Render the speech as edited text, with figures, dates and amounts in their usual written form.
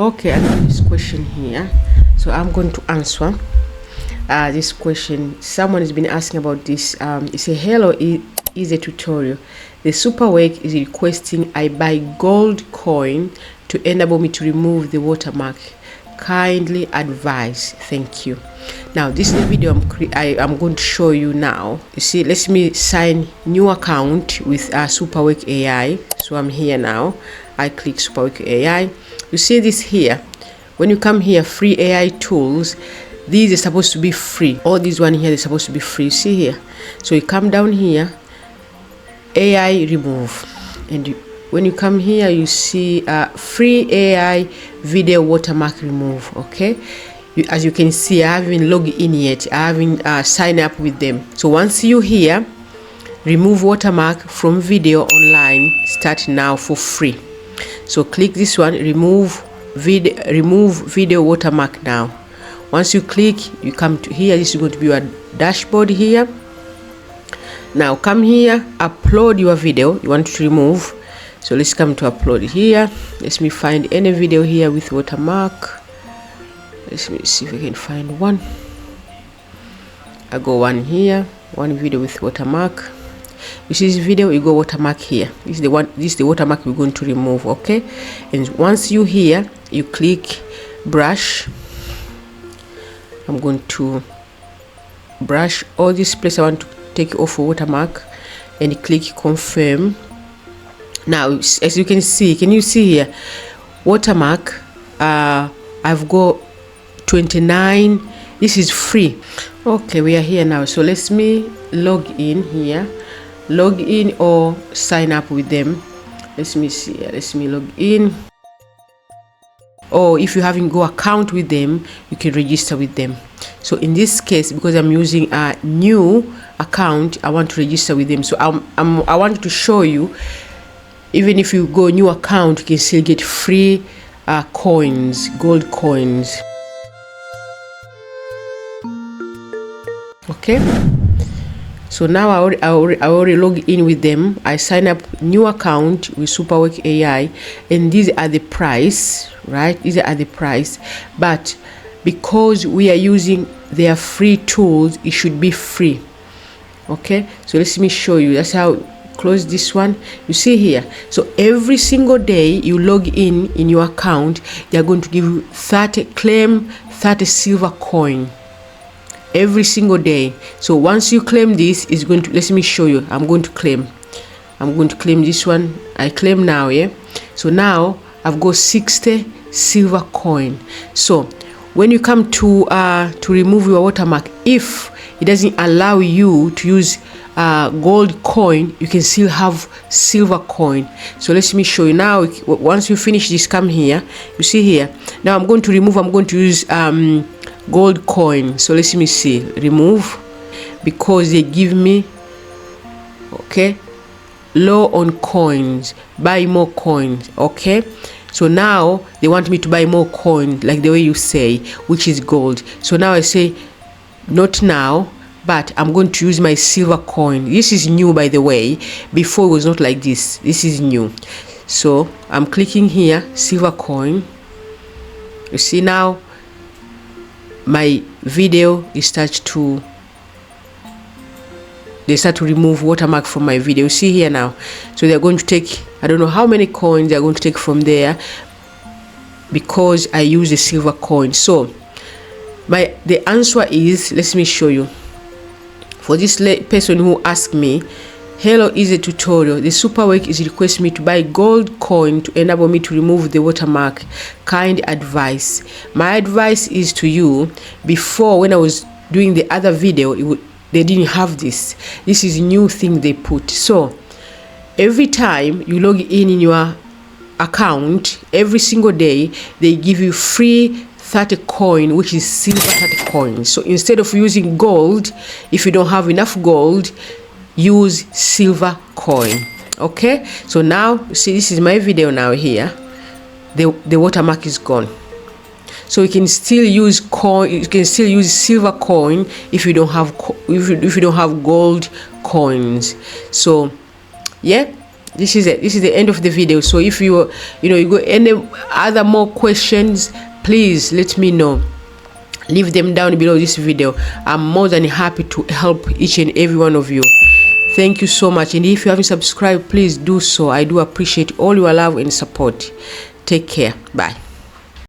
Okay, I got this question here, so I'm going to answer this question. Someone has been asking about this. It's a hello is a tutorial. The Supawork is requesting I buy gold coin to enable me to remove the watermark. Kindly advise. Thank you. Now this is the video I'm going to show you now. You see, let me sign new account with Supawork AI. So I'm here now. I click Supawork AI. You see this here. When you come here, free AI tools, these are supposed to be free. All these one here, they're supposed to be free. You see here. So you come down here, AI remove, and when you come here, you see free AI video watermark remove. Okay, as you can see, I haven't logged in yet. I haven't signed up with them. So once you here, remove watermark from video online, start now for free. So click this one, remove video watermark now. Once you click, you come to here. This is going to be your dashboard here. Now come here, upload your video you want to remove. So let's come to upload here. Let me find any video here with watermark. Let me see if I can find one. I go one here, one video with watermark. You see this video, you go watermark here. This is the one, this is the watermark we're going to remove. Okay, and once you here, you click brush. I'm going to brush all this place I want to take off for watermark, and click confirm. Now as you can see, can you see here watermark? I've got 29. This is free. Okay, we are here now. So let me log in here, log in or sign up with them. Let me see, let me log in. Or if you haven't got account with them, you can register with them. So in this case, because I'm using a new account, I want to register with them. So I wanted to show you, even if you go new account, you can still get free coins, gold coins. Okay, so now I already log in with them. I sign up new account with Supawork AI, and these are the price, right? These are the price, but because we are using their free tools, it should be free. Okay, so let me show you. That's how close this one. You see here, so every single day you log in your account, they're going to give you 30 silver coin every single day. So once you claim this, is going to, let me show you. I'm going to claim this one. I claim now. Yeah, so now I've got 60 silver coin. So when you come to remove your watermark, if it doesn't allow you to use gold coin, you can still have silver coin. So let me show you now. Once you finish this, come here. You see here, now I'm going to remove, I'm going to use gold coin. So let me see, remove, because they give me, okay, low on coins, buy more coins. Okay, so now they want me to buy more coins, like the way you say, which is gold. So now I say not now, but I'm going to use my silver coin. This is new, by the way. Before it was not like this. This is new. So I'm clicking here, silver coin. You see now my video they start to remove watermark from my video. See here now. So they're going to take, I don't know how many coins they're going to take from there, because I use a silver coin. So the answer is, let me show you. For this person who asked me, hello is a tutorial. The Supawork is requesting me to buy gold coin to enable me to remove the watermark. Kind advice. My advice is to you, before when I was doing the other video, they didn't have this. This is a new thing they put. So every time you log in your account, every single day, they give you free 30 coin, which is silver 30 coins. So instead of using gold, if you don't have enough gold, use silver coin. Okay, so now see, this is my video now. Here the watermark is gone, so you can still use coin, you can still use silver coin if you don't have gold coins. So yeah, this is it. This is the end of the video. So if you got any other more questions, please let me know. Leave them down below this video. I'm more than happy to help each and every one of you. Thank you so much. And if you haven't subscribed, please do so. I do appreciate all your love and support. Take care. Bye.